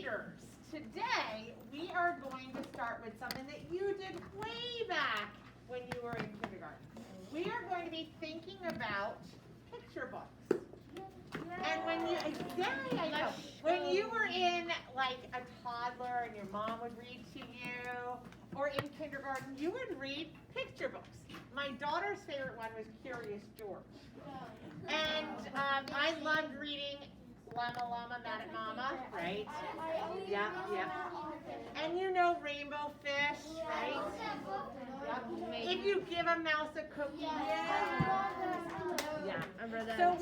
readers, today we are going to start with something that you did way back when you were in kindergarten. We are going to be thinking about picture books. And when you were in like a toddler and your mom would read to you, or in kindergarten, you would read picture books. My daughter's favorite one was Curious George. And I loved reading Llama Llama, Mad at Mama, right? Yeah. And you know Rainbow Fish, right? Yep. If you give a mouse a cookie. Yeah. I read that. So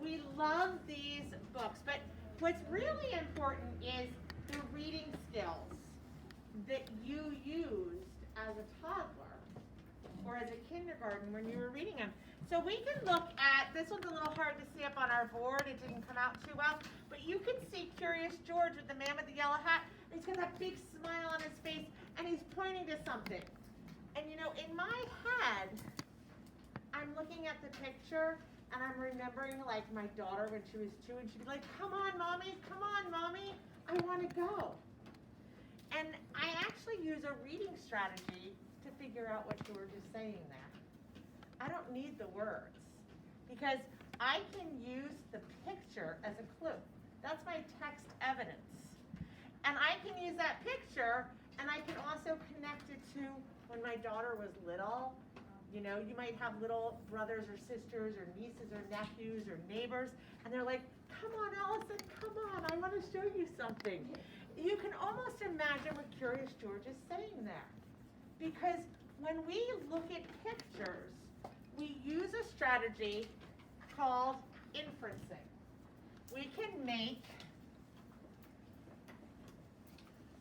we love these books, but what's really important is the reading skills that you used as a toddler or as a kindergarten when you were reading them. So we can look at, this one's a little hard to see up on our board, it didn't come out too well, but you can see Curious George with the man with the yellow hat, and he's got that big smile on his face, and he's pointing to something. And you know, in my head, I'm looking at the picture, and I'm remembering like my daughter when she was 2, and she'd be like, come on, mommy, I want to go. And I actually use a reading strategy to figure out what George is saying there. I don't need the words because I can use the picture as a clue. That's my text evidence. And I can use that picture and I can also connect it to when my daughter was little. You know, you might have little brothers or sisters or nieces or nephews or neighbors, and they're like, come on, Allison, come on, I want to show you something. You can almost imagine what Curious George is saying there. Because when we look at pictures, we use a strategy called inferencing. We can make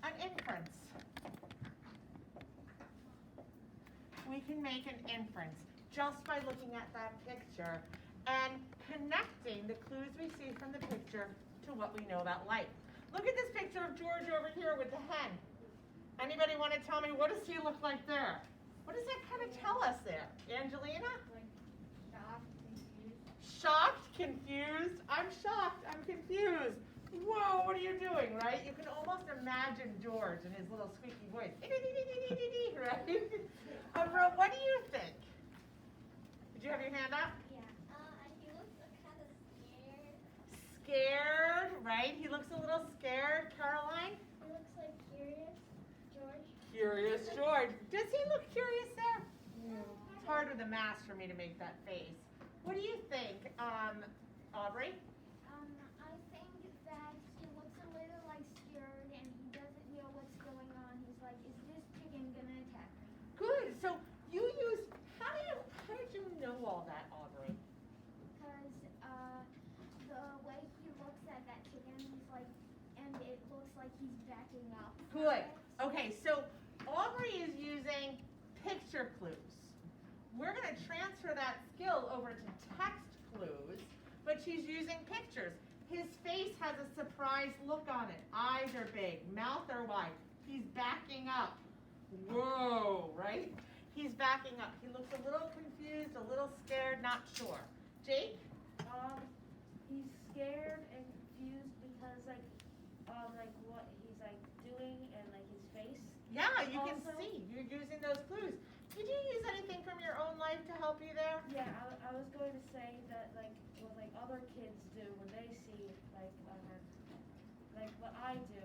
an inference. We can make an inference just by looking at that picture and connecting the clues we see from the picture to what we know about life. Look at this picture of George over here with the hen. Anybody want to tell me, what does he look like there? What does that kind of tell us there? Angelina? Like shocked, confused. Shocked, confused. I'm shocked, I'm confused. Whoa, what are you doing, right? You can almost imagine George and his little squeaky voice. Right? What do you think? Did you have your hand up? Yeah. He looks kind of scared. Scared, right? He looks a little scared. Caroline? He looks like curious. George. Curious George. Does he look curious there? No. It's hard with a mask for me to make that face. What do you think, Aubrey? I think that he looks a little like scared and he doesn't know what's going on. He's like, is this chicken gonna attack me? Good. So you used, how did you know all that, Aubrey? Because the way he looks at that chicken, he's like, and it looks like he's backing up. Good. Okay, so Aubrey is using picture clues. We're going to transfer that skill over to text clues, but she's using pictures. His face has a surprised look on it. Eyes are big, mouth are wide. He's backing up. Whoa, right? He's backing up. He looks a little confused, a little scared, not sure. Jake? He's scared and confused because like what he's like doing and like his face. Yeah, you can Also- see. You're using those clues. Did you use anything from your own life to help you there? Yeah, I was going to say that like what like other kids do when they see like what I do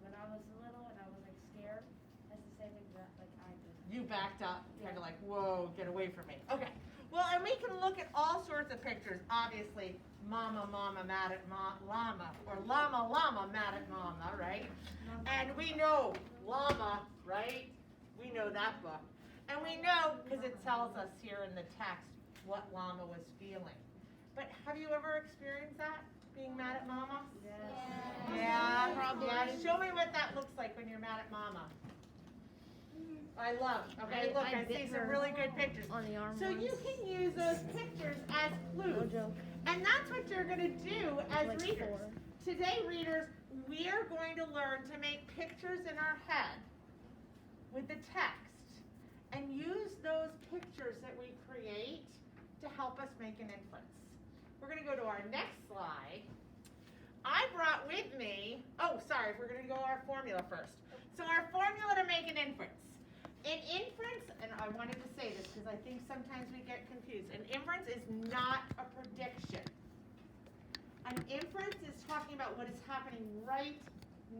when I was little and I was like scared. That's the same thing that like I did. You backed up, kind of like, whoa, get away from me. Okay. Well, and we can look at all sorts of pictures. Obviously, mama, mad at llama, or llama, mad at mama, right? And we know llama, right? We know that book. And we know, because it tells us here in the text, what llama was feeling. But have you ever experienced that, being mad at mama? Yes. Yeah, Probably. Yeah, show me what that looks like when you're mad at mama. I love. Okay, look, I see some really good pictures. On the arm So you once. can use those pictures as clues. No joke. And that's what you're going to do as Like readers. 4. Today, readers, we are going to learn to make pictures in our head with the text and use those pictures that we create to help us make an inference. We're going to go to our next slide. I brought sorry, we're gonna go our formula first. So our formula to make an inference. An inference, and I wanted to say this because I think sometimes we get confused. An inference is not a prediction. An inference is talking about what is happening right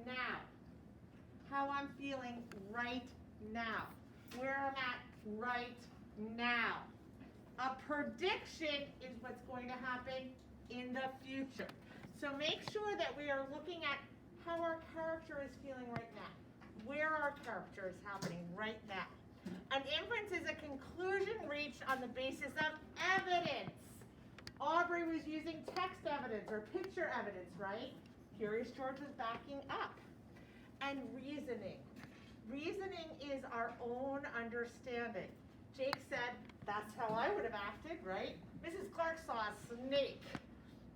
now. How I'm feeling right now. Where I'm at right now. A prediction is what's going to happen in the future. So make sure that we are looking at how our character is feeling right now. Where our character is happening right now. An inference is a conclusion reached on the basis of evidence. Aubrey was using text evidence or picture evidence, right? Curious George was backing up. And reasoning. Reasoning is our own understanding. Jake said, that's how I would have acted, right? Mrs. Clark saw a snake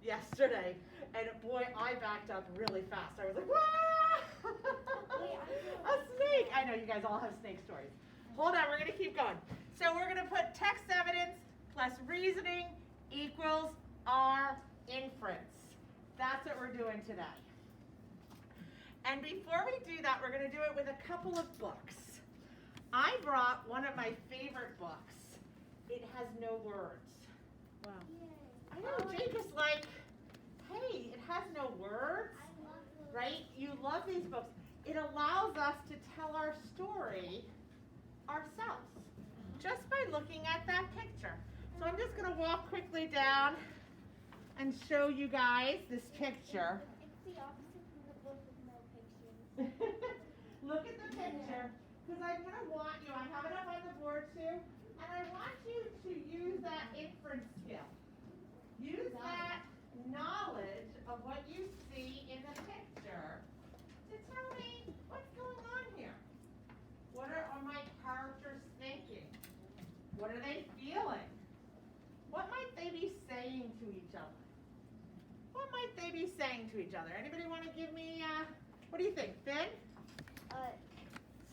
yesterday, and boy, I backed up really fast. I was like, wah! A snake! I know you guys all have snake stories. Hold on, we're going to keep going. So we're going to put text evidence plus reasoning equals our inference. That's what we're doing today. And before we do that, we're going to do it with a couple of books. I brought one of my favorite books. It has no words. Wow. I know, Jake is like, hey, it has no words, right? You love these books. It allows us to tell our story ourselves, just by looking at that picture. So I'm just going to walk quickly down and show you guys this picture. It's the opposite from the book with no pictures. Look at the picture, because I'm going to want you, I have it up on the board too, and I want you to use that inference skill. Use that knowledge of what you see in the picture to tell me what's going on here. What are my characters thinking? What are they feeling? What might they be saying to each other? What might they be saying to each other? Anybody want to give me, what do you think, Finn? I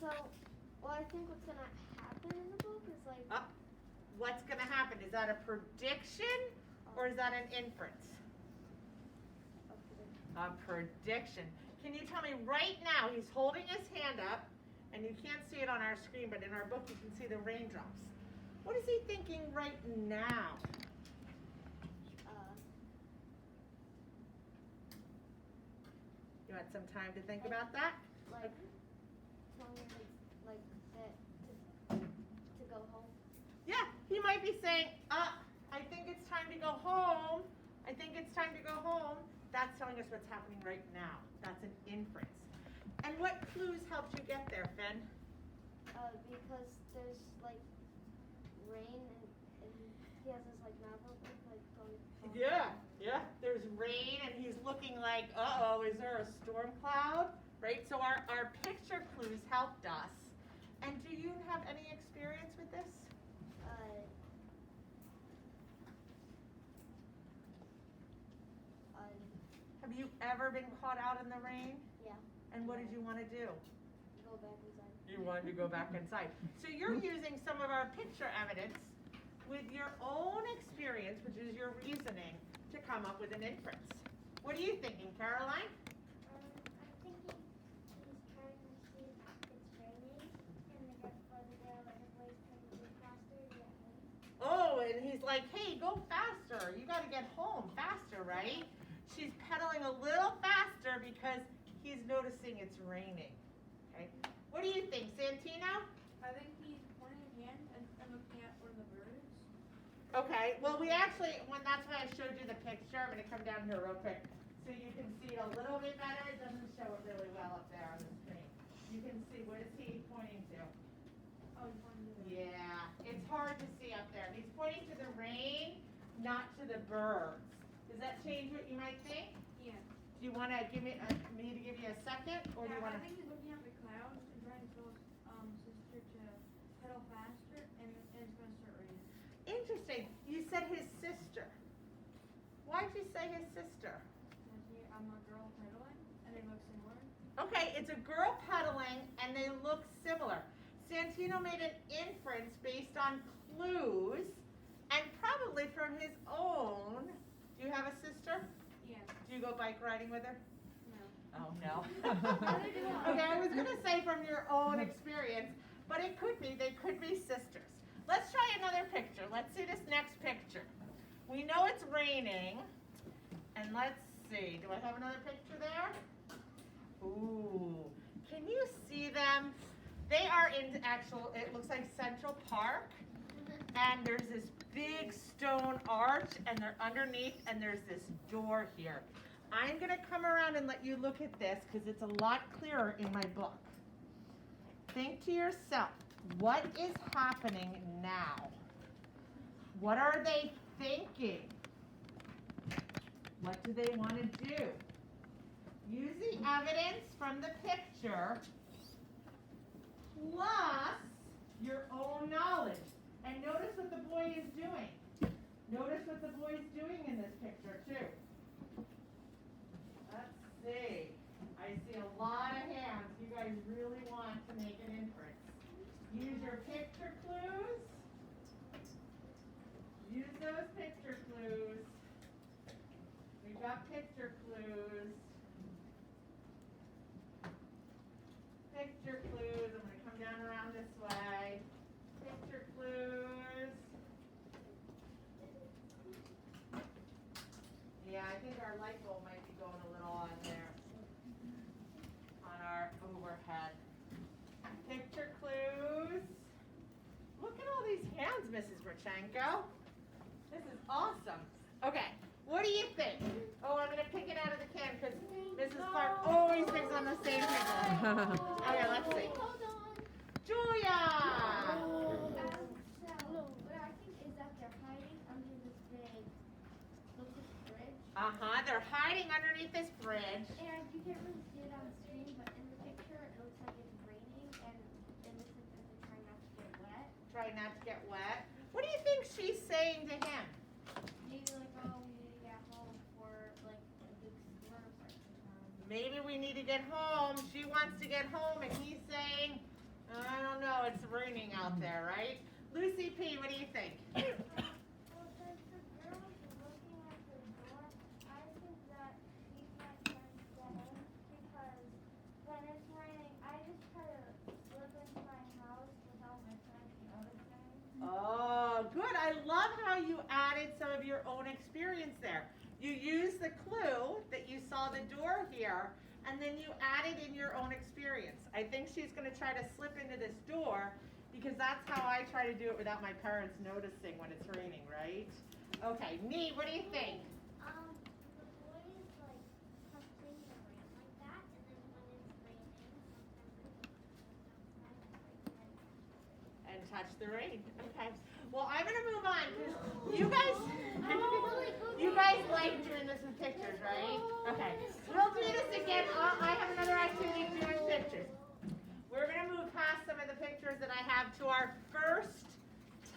think what's gonna happen in the book is like. What's going to happen? Is that a prediction or is that an inference? A prediction. Can you tell me right now, he's holding his hand up, and you can't see it on our screen, but in our book you can see the raindrops. What is he thinking right now? You want some time to think about that? Like, telling him like that to go home. Yeah, he might be saying, I think it's time to go home. I think it's time to go home. That's telling us what's happening right now. That's an inference. And what clues helped you get there, Finn? Because there's like rain and he has this like map of like going. Yeah. There's rain and he's looking like, uh-oh, is there a storm cloud? Right? So our picture clues helped us. And do you have any experience with this? Have you ever been caught out in the rain? Yeah. And what did you want to do? Go back inside. You wanted to go back inside. So you're using some of our picture evidence with your own experience, which is your reasoning, to come up with an inference. What are you thinking, Caroline? I'm thinking he's trying to see if it's raining and they get further down like a boy's trying to go faster to get home. Oh, and he's like, hey, go faster. You got to get home faster, right? She's pedaling a little faster because he's noticing it's raining. Okay. What do you think, Santino? I think he's pointing his hand and looking at one of the birds. Okay, well that's why I showed you the picture. I'm going to come down here real quick so you can see it a little bit better. It doesn't show it really well up there on the screen. You can see, what is he pointing to? Oh, he's pointing to the Yeah, it's hard to see up there. He's pointing to the rain, not to the birds. Does that change what you might think? Yeah. Do you want to give me to give you a second, or do you want I to? think he's looking at the clouds and trying to tell his sister to pedal faster, and it's going to start raining. Interesting. You said his sister. Why'd you say his sister? I'm a girl pedaling, and they look similar. Okay, it's a girl pedaling, and they look similar. Santino made an inference based on clues, and probably from his own. Do you have a sister? Yeah. Do you go bike riding with her? No. Oh, no. Neither do I. Okay, I was gonna say from your own experience, but it could be, they could be sisters. Let's try another picture. Let's see this next picture. We know it's raining, and let's see, do I have another picture there? Ooh, can you see them? They are in actual, it looks like Central Park, and there's this big stone arch, and they're underneath, and there's this door here. I'm gonna come around and let you look at this, because it's a lot clearer in my book. Think to yourself, what is happening now? What are they thinking? What do they want to do? Use the evidence from the picture plus your own knowledge. And notice what the boy is doing. Notice what the boy is doing in this picture too. Let's see. I see a lot of hands. You guys really want to make an inference. Use your picture clues. Use those picture clues. We've got picture clues. Picture clues. I'm going to come down around this way. Picture clues. Yeah, I think our light bulb might be going a little on there. On our overhead. Picture clues. Look at all these hands, Mrs. Brachenko. This is awesome. Okay, what do you think? Oh, I'm going to pick it out of the can because Mrs. Clark always picks on the same picture. Okay, let's see. Hold on. Julia! So, what I think is that they're hiding under this big, looks like a bridge. Uh-huh, they're hiding underneath this bridge. And you can't really see it on the screen, but in the picture it looks like it's raining, and it looks like that they're trying not to get wet. Try not to get wet. What do you think she's saying to him? Maybe like, oh, we need to get home for like a big storm or something. Maybe we need to get home. She wants to get home, and he's saying, I don't know, it's raining out there, right? Lucy P., what do you think? Well, since the girl is looking at the door, I think that she's not trying to get in because when it's raining, I just try to slip into my house without my friends noticing. Oh, good. I love how you added some of your own experience there. You used the clue that you saw the door here, and then you added in your own experience. I think she's going to try to slip into this door because that's how I try to do it without my parents noticing when it's raining, right? Okay, Nee, what do you think? The boys like touching the rain like that, and then when it's raining, sometimes And touch the rain. Okay. Well, I'm going to move on because you guys, you guys like doing this with pictures, right? Okay. We'll do this again. I have another activity to do with pictures. We're going to move past some of the pictures that I have to our first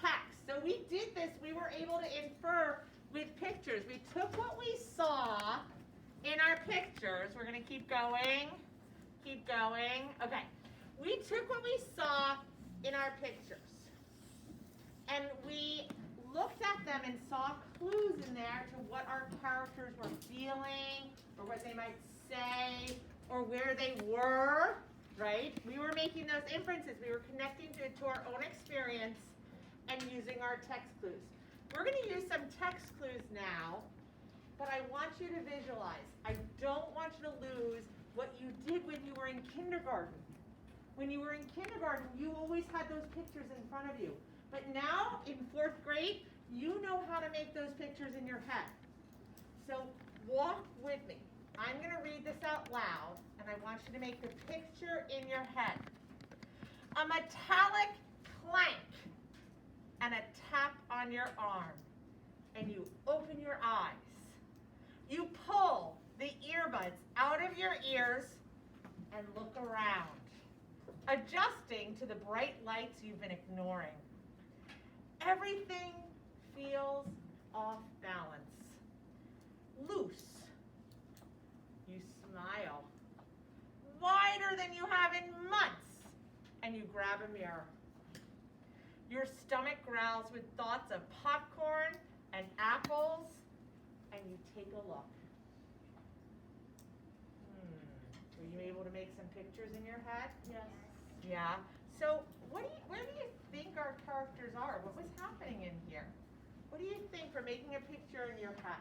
text. So we did this. We were able to infer with pictures. We took what we saw in our pictures. We're going to keep going. Keep going. Okay. We took what we saw in our pictures. And we looked at them and saw clues in there to what our characters were feeling, or what they might say, or where they were, right? We were making those inferences. We were connecting to our own experience and using our text clues. We're going to use some text clues now, but I want you to visualize. I don't want you to lose what you did when you were in kindergarten. When you were in kindergarten, you always had those pictures in front of you. But now, in 4th grade, you know how to make those pictures in your head. So walk with me. I'm going to read this out loud, and I want you to make the picture in your head. A metallic clank and a tap on your arm, and you open your eyes. You pull the earbuds out of your ears and look around, adjusting to the bright lights you've been ignoring. Everything feels off balance, loose. You smile, wider than you have in months, and you grab a mirror. Your stomach growls with thoughts of popcorn and apples, and you take a look. some pictures in your head? Yes. Yeah. So where do you think our characters are? What was happening in here? What do you think for making a picture in your head?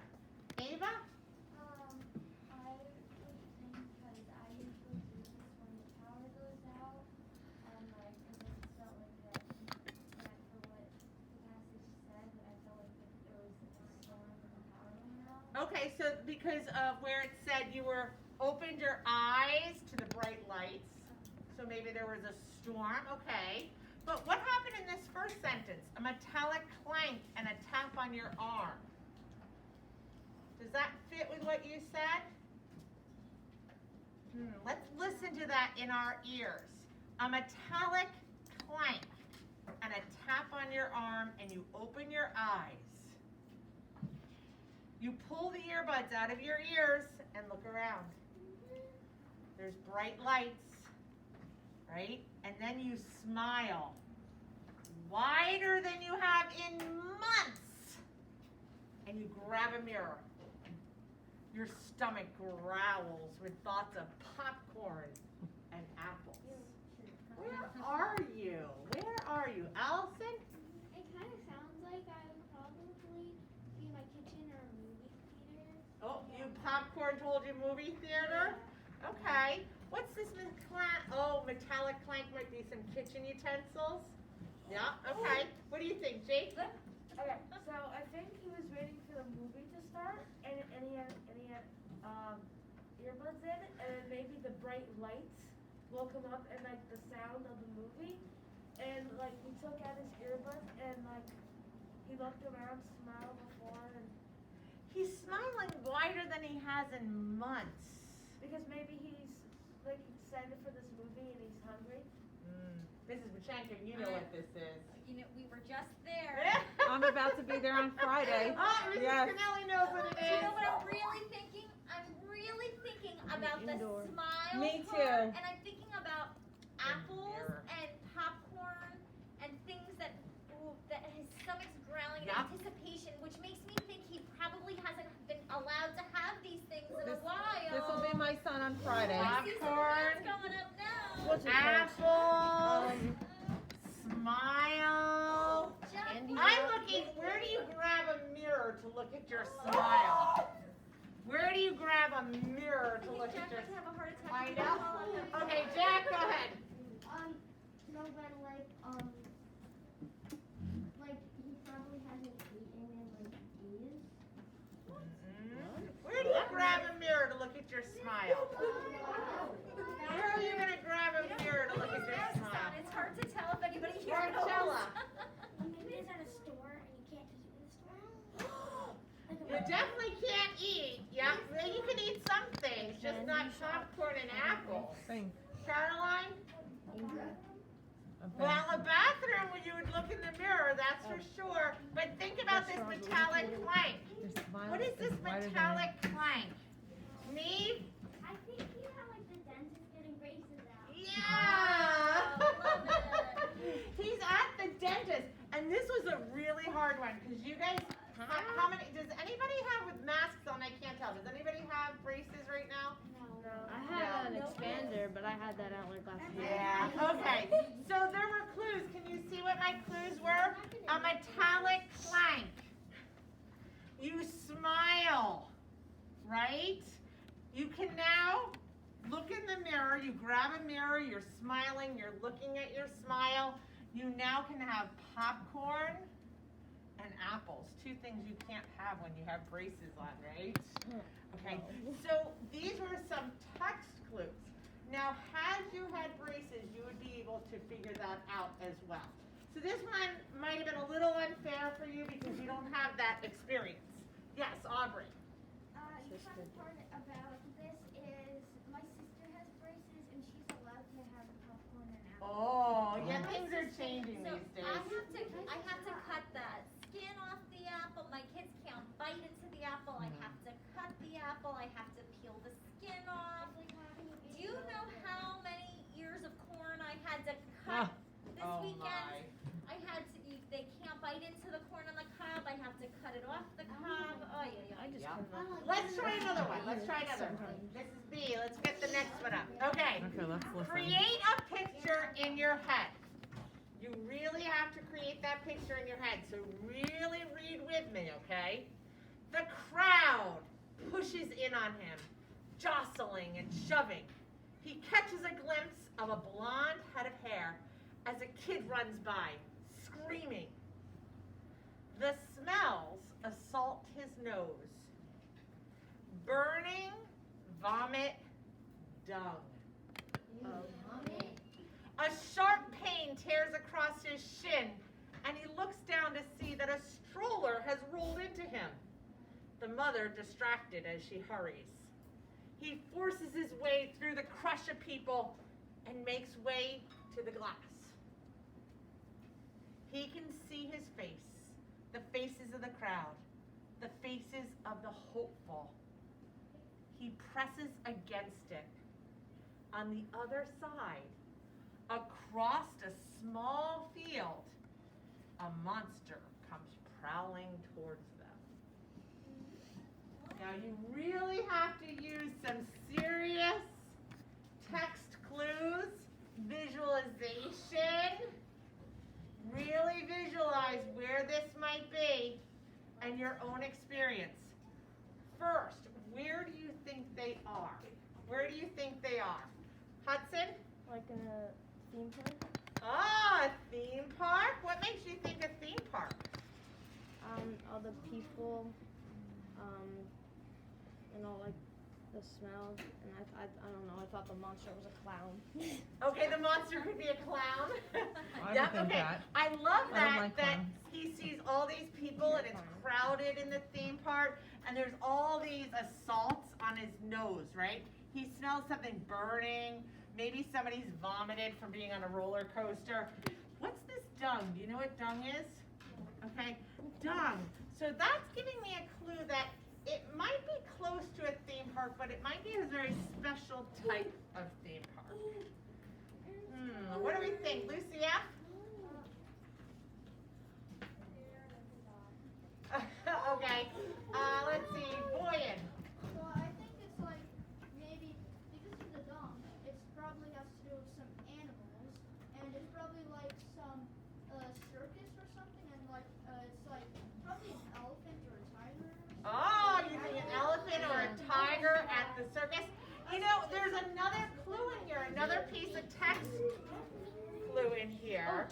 Ava? I would think because I usually do this when the power goes out, and like, because I just felt like that, not for what the passage said, but I felt like it was a storm and the power went out. Okay, so because of where it said you were opened your eyes to the bright lights, so maybe there was a storm, okay. But what happened in this first sentence? A metallic clank and a tap on your arm. Does that fit with what you said? Let's listen to that in our ears. A metallic clank and a tap on your arm, and you open your eyes. You pull the earbuds out of your ears and look around. There's bright lights, right? And then you smile. Wider than you have in months. And you grab a mirror. Your stomach growls with thoughts of popcorn and apples. Where are you? Where are you? Allison? It kind of sounds like I would probably be in my kitchen or a movie theater. Oh, you popcorn told you movie theater? Okay. What's this metallic clank might be some kitchen utensils? Yeah, okay. What do you think, Jake? Okay, so I think he was waiting for the movie to start, and he had earbuds in, and then maybe the bright lights woke him up, and like the sound of the movie, and like he took out his earbuds, and like he looked around, smiled before, and He's smiling wider than he has in months. because maybe he's like excited for this movie and he's hungry. Mrs. Machenko, you know what this is. You know, we were just there. I'm about to be there on Friday. Mrs. Yes. Cannelli knows what it Do you is. know what I'm really thinking? I'm really thinking about the Indoor. smile Me part, too. and I'm thinking about apples mirror. and popcorn and things that his stomach's growling in Yep. anticipation, which makes me think he probably hasn't been allowed to have these things in a while. This will be my son on Friday. I see some Popcorn. hands going up now. What's it called? Apples. Smile. Just I'm looking, where do you grab a mirror to look at your smile? Where do you grab a mirror to look at Jack your might have a heart attack. I know. Okay, Jack, go ahead. No, but like he probably hasn't eaten in like days. Where do you grab a mirror to look at your smile? Where are you going to grab a mirror to look at your smile? It's hard to tell if anybody here knows. Marcella. Maybe it's at a store and you can't just eat in the store. You definitely can't eat. Yeah, well, you can eat some things, just not popcorn and apples. Thanks. Caroline? Well, a bathroom where you would look in the mirror, that's for sure. But think about this metallic clank. What is this metallic clank? Neve? I think he had like the dentist getting braces out. Yeah! Wow, love He's at the dentist. And this was a really hard one because you guys, how many, does anybody have with masks on? I can't tell. Does anybody have braces right now? I had an expander, but I had that out like last week. Yeah, okay. So there were clues. Can you see what my clues were? A metallic clank. You smile, right? You can now look in the mirror. You grab a mirror, you're smiling, you're looking at your smile. You now can have popcorn and apples. Two things you can't have when you have braces on, right? Okay, so these were some text clues. Now, had you had braces, you would be able to figure that out as well. So this one might have been a little unfair for you because you don't have that experience. Yes, Aubrey. The fun part about this is my sister has braces and she's allowed to have popcorn and apples. Oh, yeah, things are changing So these days. I have to cut the skin off the apple. My kids can't bite into the apple. I have to cut the apple. I have to peel the skin off. Do you know how many ears of corn I had to cut this Oh weekend? my. I had to. They can't bite into the corn on the cob. I have to cut it off the cob. Oh yeah. I just Yeah. couldn't. Let's try another one. Let's try another one. This is B. Let's get the next one up. Okay. Okay, let's listen. Create a picture in your head. You really have to create that picture in your head. So really read with me, okay? The crowd pushes in on him, jostling and shoving. He catches a glimpse of a blonde head of hair as a kid runs by, screaming. The smells assault his nose. Burning, vomit, dung. A sharp pain tears across his shin, and he looks down to see that a stroller has rolled into him. The mother distracted as she hurries. He forces his way through the crush of people and makes way to the glass. He can see his face, the faces of the crowd, the faces of the hopeful. He presses against it. On the other side, across a small field, a monster comes prowling towards them. Now you really have to use some serious text clues, visualization. Really visualize where this might be and your own experience. First, where do you think they are? Where do you think they are? Hudson? Like in a theme park? Ah, a theme park? What makes you think a theme park? All the people, like the smell, and I don't know, I thought the monster was a clown. Okay, the monster could be a clown. I Yep, would think okay. that. I love I don't that like that clowns. he sees all these people and it's crowded in the theme park and there's all these assaults on his nose, right? He smells something burning. Maybe somebody's vomited from being on a roller coaster. What's this dung? Do you know what dung is? Okay, dung. So that's giving me a clue that it might be close to a theme park, but it might be a very special type of theme park. What do we think, Lucia? Okay, let's see, Boyan. So I think it's like maybe because of the dung, it probably has to do with some animals, and it's probably like some circus or something, and like it's like probably an elephant or a tiger. Oh, you think an elephant or a tiger at the circus? You know, there's another clue in here, another piece of text clue in here.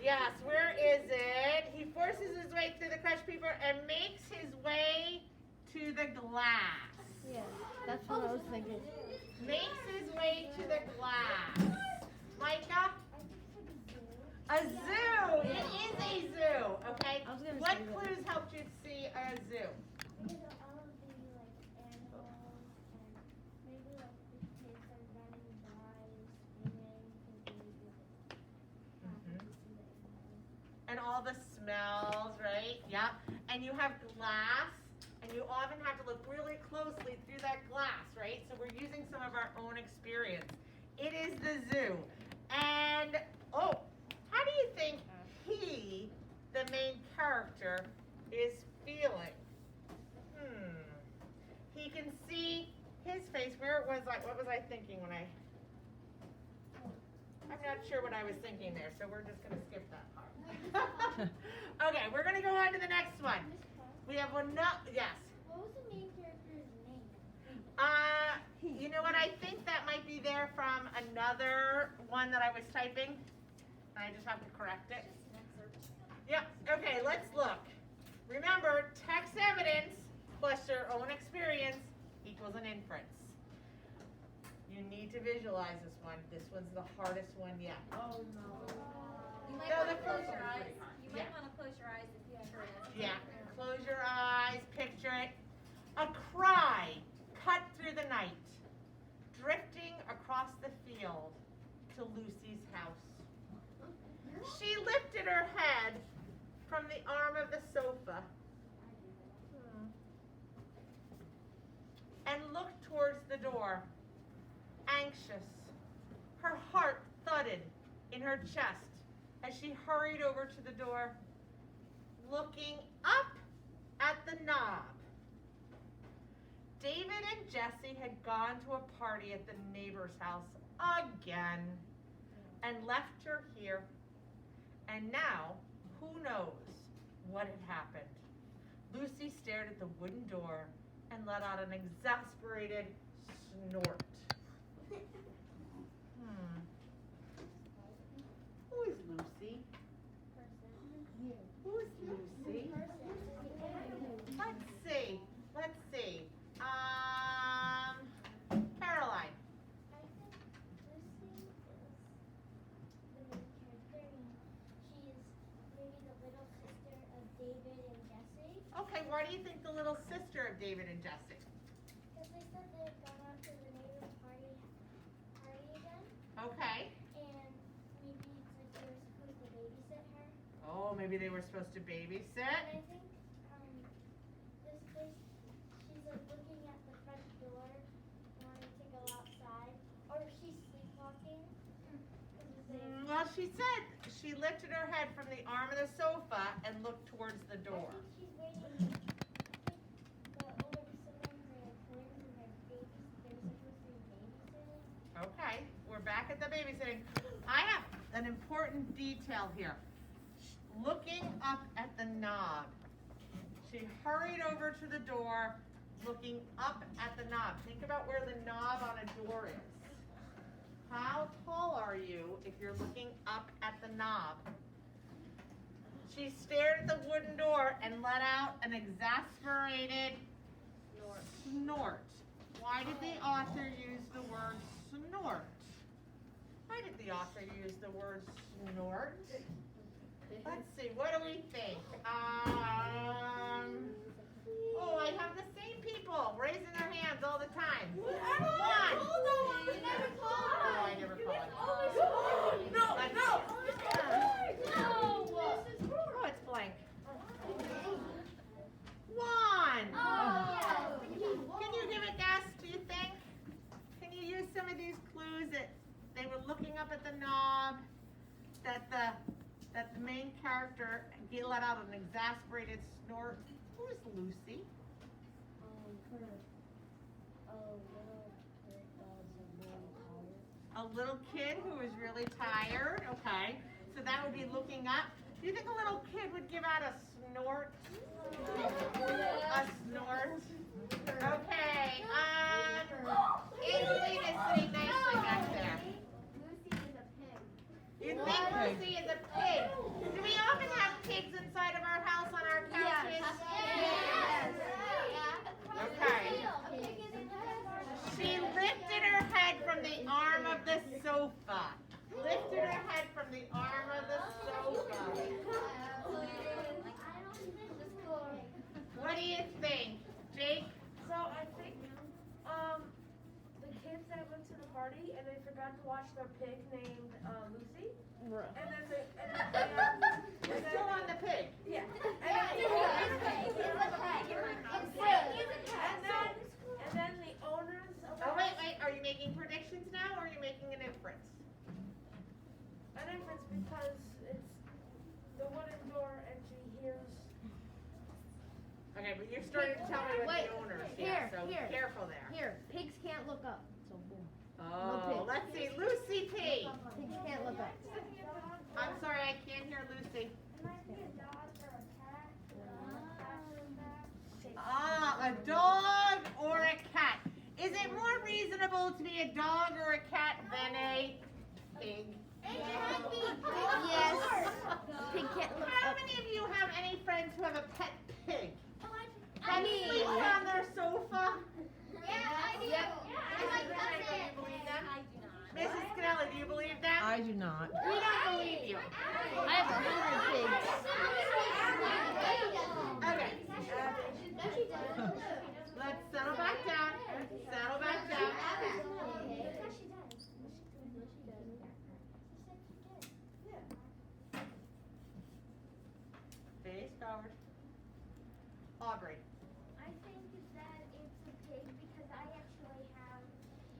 Yes, where is it? He forces his way through the crushed people and makes his way to the glass. Yeah, that's what I was thinking. Makes his way to the glass. Micah? A zoo. It is a zoo. Okay. I was gonna What say that. clues helped you see a zoo? Because all of the like animals and maybe like the kids are running by, screaming, because they happy to see the animals. And all the smells, right? Yep. And you have glass, and you often have to look really closely through that glass, right? So we're using some of our own experience. It is the zoo. And, oh, how do you think he, the main character, is feeling? He can see his face. Where it was like, what was I thinking when I'm not sure what I was thinking there, so we're just going to skip that part. Okay, we're going to go on to the next one. We have one, yes. What was the main character's name? You know what, I think that might be there from another one that I was typing. I just have to correct it. Yep, okay, let's look. Remember, text evidence plus your own experience equals an inference. You need to visualize this one. This one's the hardest one yet. Oh no. You might No, want the to close first your one's eyes. pretty hard. You Yeah. might want to close your eyes if you picture it. Yeah, close your eyes, picture it. A cry cut through the night, drifting across the field to Lucy's house. She lifted her head from the arm of the sofa and looked towards the door, anxious. Her heart thudded in her chest as she hurried over to the door, looking up at the knob. David and Jesse had gone to a party at the neighbor's house again and left her here. And now, who knows what had happened? Lucy stared at the wooden door and let out an exasperated snort. Who is Lucy? Who is Lucy? Let's see. Caroline. I think Lucy is the main character, and she's maybe the little sister of David and Jesse. Okay, why do you think the little sister of David and Jesse? Because they said they had gone out to the neighbor's party again, Okay. and maybe it's like they were supposed to babysit her. Oh, maybe they were supposed to And babysit. I think this place, she's like looking at the front door, wanting to go outside, or she's sleepwalking. 'Cause they- Well, she said she lifted her head from the arm of the sofa and looked towards the I door. think she's waiting. The older siblings are twins and they're babies. They're supposed to be babysitting. Okay, we're back at the babysitting. I have an important detail here. Looking up at the knob. She hurried over to the door, looking up at the knob. Think about where the knob on a door is. How tall are you if you're looking up at the knob? She stared at the wooden door and let out an exasperated snort. Why did the author use the word snort? Why did the author use the word snort? Let's see, what do we think? Oh, I have the same people raising their hands all the time. One. Oh, I never called. Oh, it's blank. One. Can you give a guess, do you think? Can you use some of these clues that they were looking up at the knob, that the main character let out an exasperated snort? Who's Lucy? A little kid who is really tired. Okay, so that would be looking up. Do you think a little kid would give out a snort? A snort? Okay, Angeline is sitting nicely back there. Lucy is a pig. You think Lucy is a pig? Do we often have pigs inside of our house on our couches? Yes. Okay. She lifted her head from the arm of the sofa. Lifted her head from the arm of the sofa. What do you think, Jake? So I think the kids that went to the party and they forgot to watch their pig named Lucy. And then We're still on the pig. yeah. And then the owners of the Oh, wait, are you making predictions now or are you making an inference? an inference because it's the wooden door and she hears. Okay, but you're starting to tell me what Wait, the owners here, so here. careful there. Here, pigs can't look up. So boom. Oh, let's see, Lucy P. Pigs can't look up. I'm sorry, I can't hear Lucy. It might be a dog or a cat. A dog or a cat. Is it more reasonable to be a dog or a cat than a pig? Yes. Pig can't look How up. many of you have any friends who have a pet pig? I That mean- sleeps on their sofa? I do. Yep. Mrs. Renee, do you believe them? Mrs. Scannella, do you believe them? I do not. We don't believe you. I have 100 Okay. Let's settle back down. Settle back down. Face forward. Aubrey. I think that it's a pig because I actually have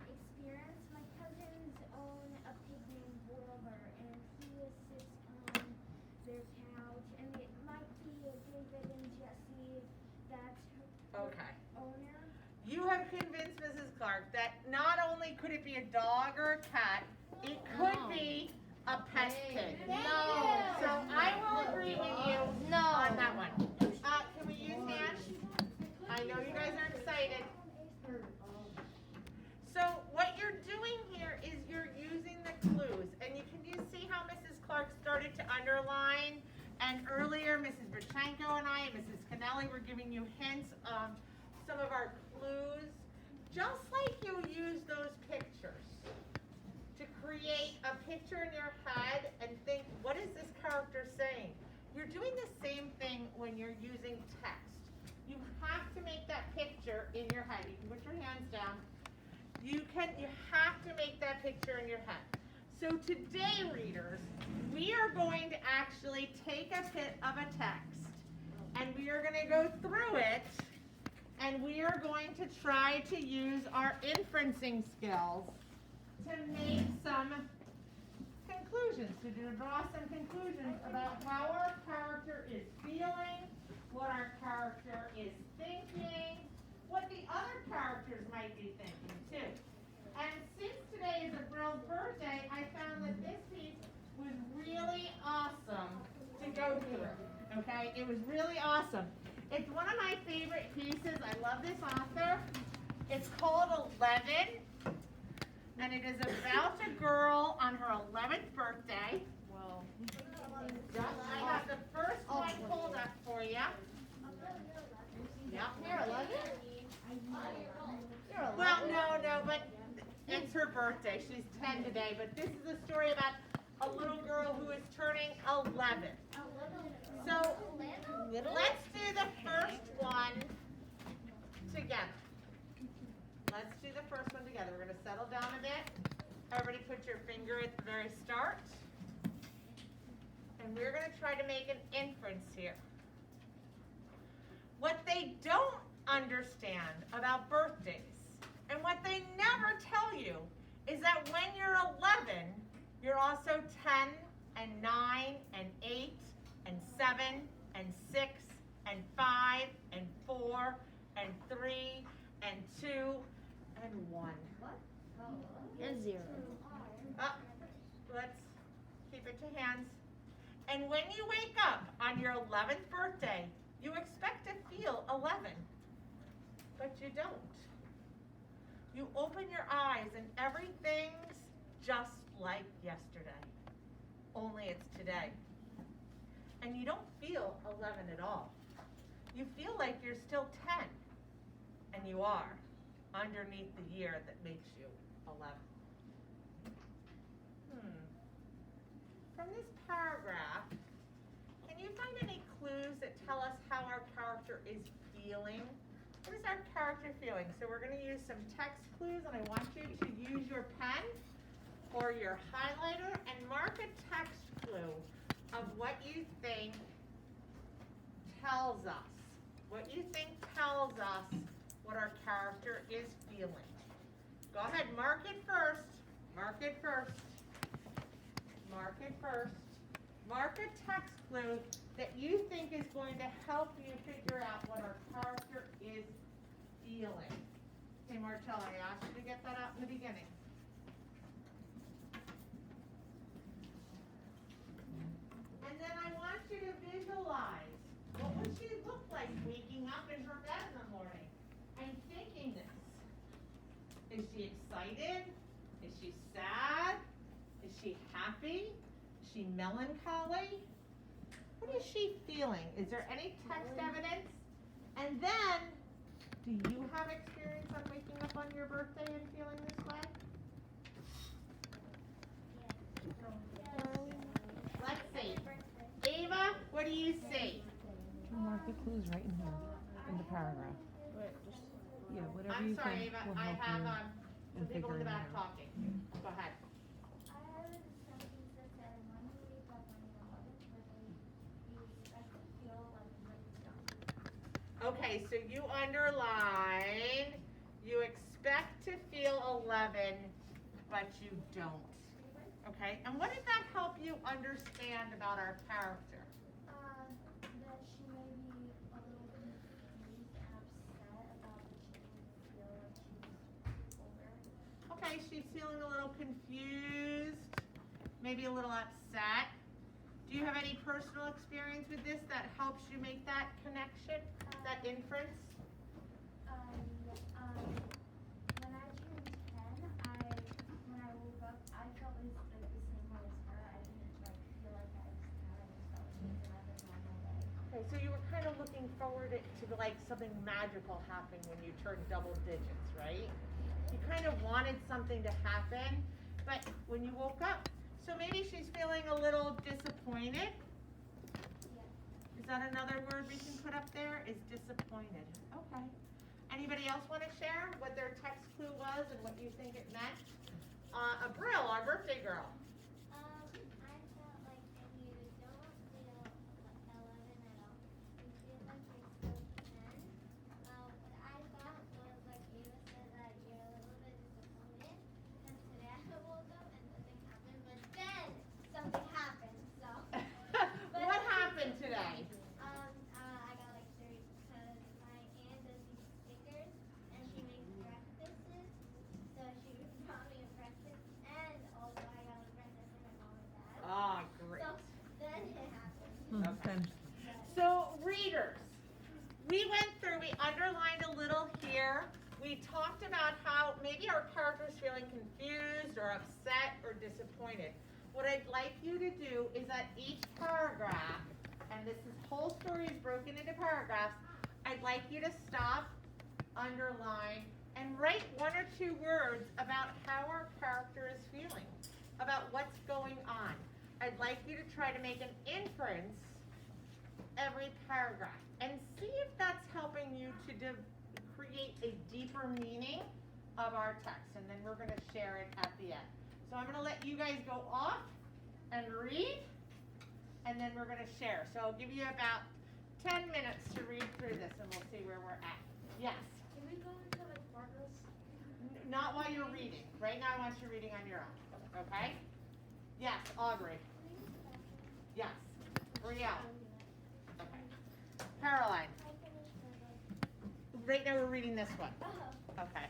experience. My cousins own a pig named Wilbur, and he sits on their couch, and it might be a David and Jesse that's her Okay. owner. You you have convinced Mrs. Clark that not only could it be a dog or a cat, it could be a pet pig. No. So I will agree with you No. on that one. Can we use hands? I know you guys are excited. So what you're doing here is you're using the clues, and you see how Mrs. Clark started to underline, and earlier Mrs. Berchenko and I and Mrs. Kennelly were giving you hints of some of our clues, just like you use those pictures to create a picture in your head and think, what is this character saying? You're doing the same thing when you're using text. You have to make that picture in your head. You can put your hands down. You have to make that picture in your head. So today, readers, we are going to actually take a bit of a text and we are going to go through it, and we are going to try to use our inferencing skills to make some conclusions, to draw some conclusions about how our character is feeling, what our character is thinking, what the other characters might be thinking too. And since today is a Brill's birthday, I found that this piece was really awesome to go through. Okay, it was really awesome. It's one of my favorite pieces. I love this author. It's called 11, and it is about a girl on her 11th birthday. Well, I have the first one pulled up for you. Yep. You're 11? You're 11? Well, no, but it's her birthday. She's 10 today, but this is a story about a little girl who is turning 11. So let's do the first one together. Let's do the first one together. We're going to settle down a bit. Everybody put your finger at the very start. And we're going to try to make an inference here. What they don't understand about birthdays, and what they never tell you, is that when you're 11, you're also 10 and 9 and 8 and 7 and 6 and 5 and 4 and 3 and 2 and 1. And 0. Let's keep it to hands. And when you wake up on your 11th birthday, you expect to feel 11, but you don't. You open your eyes and everything's just like yesterday, only it's today. And you don't feel 11 at all. You feel like you're still 10, and you are, underneath the year that makes you 11. From this paragraph, can you find any clues that tell us how our character is feeling? What is our character feeling? So we're going to use some text clues, and I want you to use your pen or your highlighter and mark a text clue of what you think tells us. What you think tells us what our character is feeling. Go ahead, mark it first. Mark it first. Mark it first. Mark a text clue that you think is going to help you figure out what our character is feeling. Okay, Martella, I asked you to get that out in the beginning. And then I want you to visualize, what would she look like waking up in her bed in the morning and thinking this? Is she excited? Is she sad? Is she happy? Is she melancholy? What is she feeling? Is there any text evidence? And then, do you have experience on waking up on your birthday and feeling this way? Let's see. Ava, what do you see? mark the clues right in here, in the paragraph. Yeah, whatever I'm you sorry, think Ava, will I help have you some in people in the figuring it back out. talking. Go ahead. I have a sentence that said, when you wake up on your 11th birthday, you expect to feel like but you don't. Okay, so you underline, you expect to feel 11, but you don't. Okay, and what did that help you understand about our character? That she may be a little confused and upset about the change in feeling feeling a little confused, maybe a little upset? Do you have any personal experience with this that helps you make that connection, that inference? When I turned 10, when I woke up, I felt like the same way as her. I didn't feel like I was tired. I just felt like it was another normal day. Okay, so you were kind of looking forward to like something magical happening when you turned double digits, right? You kind of wanted something to happen, but when you woke up, so maybe she's feeling a little disappointed. Yeah. Is that another word we can put up there? Is disappointed. Okay. Anybody else want to share what their text clue was and what you think it meant? Abril, our birthday girl. I felt like you don't feel 11 at all. You feel like you're still 10. What I thought was like Ava said that you're a little bit disappointed because today I woke up and nothing happened, but then something happened. So. What happened today? I got like 3 because my aunt does these stickers and she makes breakfasts. So she brought me a breakfast and also I got a breakfast for my mom and dad. Ah, great. So then it happened. Okay. So readers, we went through, we underlined a little here. We talked about how maybe our character's feeling confused or upset or disappointed. What I'd like you to do is at each paragraph, and this whole story is broken into paragraphs, I'd like you to stop, underline, and write 1 or 2 words about how our character is feeling, about what's going on. I'd like you to try to make an inference every paragraph and see if that's helping you to create a deeper meaning of our text, and then we're going to share it at the end. So I'm going to let you guys go off and read, and then we're going to share. So I'll give you about 10 minutes to read through this, and we'll see where we're at. Yes? Can we go into like partners? Not while you're reading. Right now I want you reading on your own. Okay? Yes, Aubrey. Yes. Brielle. Okay. Caroline. I finished the book. Right now we're reading this one. Oh. Okay.